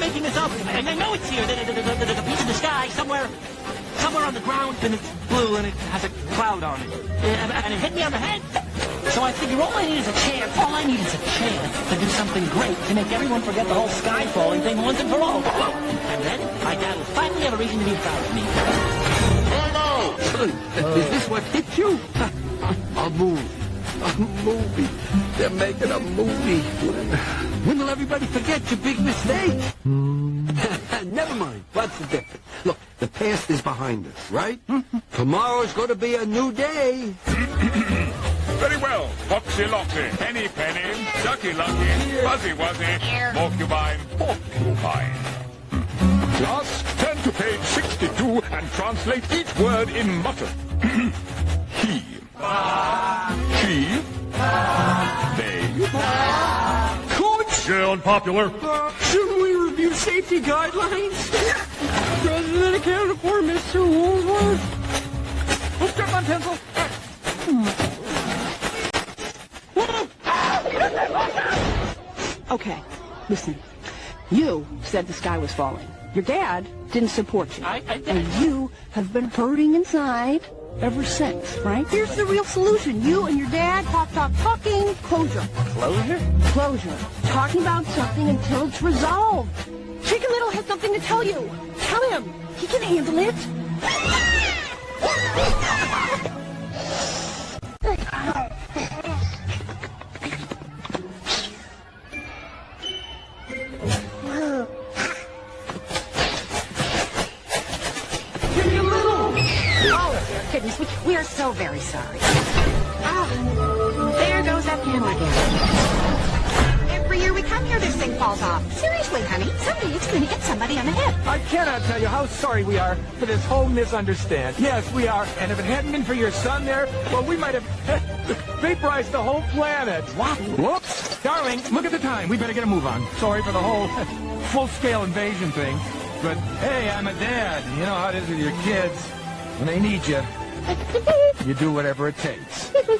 making this up, and I know it's here. There's a piece of the sky somewhere on the ground, and it's blue, and it has a cloud on it. And it hit me on the head. So I figure all I need is a chance. All I need is a chance to do something great to make everyone forget the whole sky falling thing once and for all. And then my dad will finally have a reason to be proud of me. Son, is this what hit you? A movie. A movie. They're making a movie. When will everybody forget your big mistake? Never mind. What's the difference? Look, the past is behind us, right? Tomorrow's going to be a new day. Very well. Foxy Loxy, Henny Penny, Ducky Lucky, Fuzzy Wuzzy, Porcupine, Porcupine. Class, turn to page 62 and translate each word in mutter. He. She. They. Coach! You're unpopular. Shouldn't we review safety guidelines? President accounted for Mr. Woolworth. Who's got my pencil? Okay, listen. You said the sky was falling. Your dad didn't support you. I did. And you have been hurting inside ever since, right? Here's the real solution. You and your dad talking closure. Closure? Closure. Talking about something until it's resolved. Chicken Little has something to tell you. Tell him. He can handle it. Goodness, we are so very sorry. There goes that piano again. Every year we come here, this thing falls off. Seriously, honey, someday it's going to hit somebody on the head. I cannot tell you how sorry we are for this whole misunderstanding. Yes, we are. And if it hadn't been for your son there, well, we might have vaporized the whole planet. What? Whoops. Darling, look at the time. We better get a move on. Sorry for the whole full-scale invasion thing. But, hey, I'm a dad. You know how it is with your kids. When they need you, you do whatever it takes. Chicken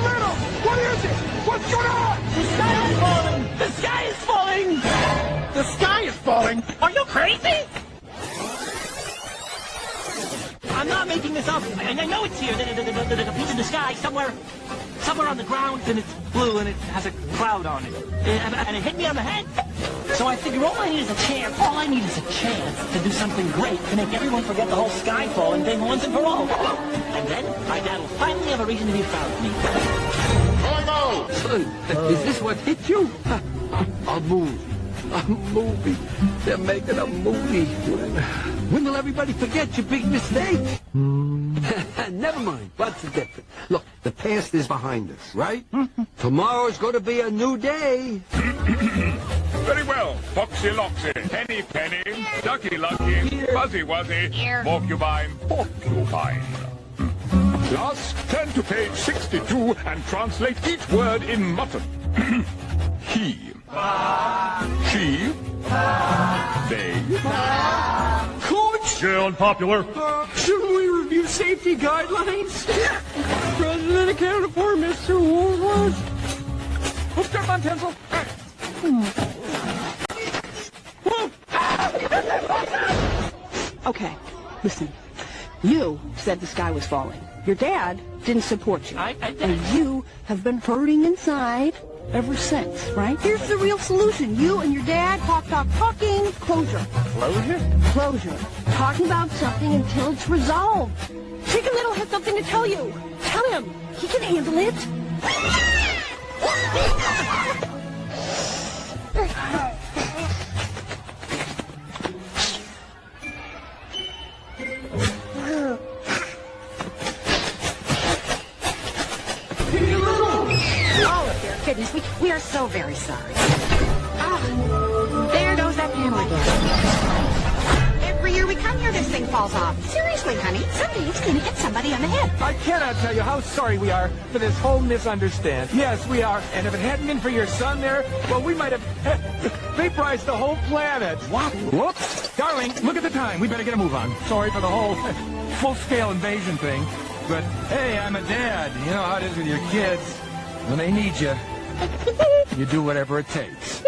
Little! What is it? What's going on? The sky is falling! The sky is falling! The sky is falling! Are you crazy? I'm not making this up, and I know it's here. There's a piece of the sky somewhere on the ground, and it's blue, and it has a cloud on it. And it hit me on the head. So I figure all I need is a chance. All I need is a chance to do something great to make everyone forget the whole sky falling thing once and for all. And then my dad will finally have a reason to be proud of me. Son, is this what hit you? A movie. A movie. They're making a movie. When will everybody forget your big mistake? Never mind. What's the difference? Look, the past is behind us, right? Tomorrow's going to be a new day. Very well. Foxy Loxy, Henny Penny, Ducky Lucky, Fuzzy Wuzzy, Porcupine, Porcupine. Class, turn to page 62 and translate each word in mutter. He. She. They. Coach! You're unpopular. Shouldn't we review safety guidelines? President accounted for Mr. Woolworth. Who's got my pencil? Okay, listen. You said the sky was falling. Your dad didn't support you. I did. And you have been hurting inside ever since, right? Here's the real solution. You and your dad talking closure. Closure? Closure. Talking about something until it's resolved. Chicken Little has something to tell you. Tell him. He can handle it. Goodness, we are so very sorry. There goes that piano again. Every year we come here, this thing falls off. Seriously, honey, someday it's going to hit somebody somebody on the head. I cannot tell you how sorry we are for this whole misunderstanding. Yes, we are. And if it hadn't been for your son there, well, we might have vaporized the whole planet. What? Whoops. Darling, look at the time. We better get a move on. Sorry for the whole full-scale invasion thing. But, hey, I'm a dad. You know how it is with your kids. When they need you, you do whatever it takes.